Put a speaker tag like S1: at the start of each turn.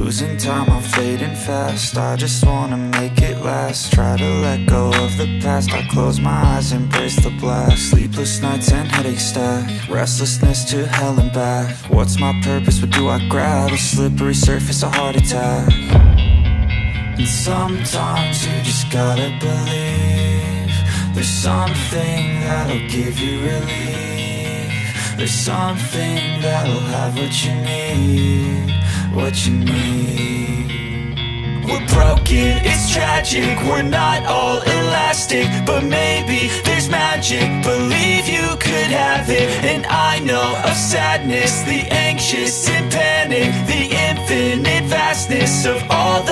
S1: Losing time, I'm fading fast. I just wanna make it last. Try to let go of the past. I close my eyes, embrace the blast. Sleepless nights and headaches stack. Restlessness to hell and back. What's my purpose, what do I grab? A slippery surface, a heart attack. And sometimes you just gotta believe there's something that'll give you relief. There's something that'll have what you need, what you need. We're broken, it's tragic, we're not all elastic, but maybe there's magic, believe you could have it. And I know of sadness, the anxious and panic, the infinite vastness of all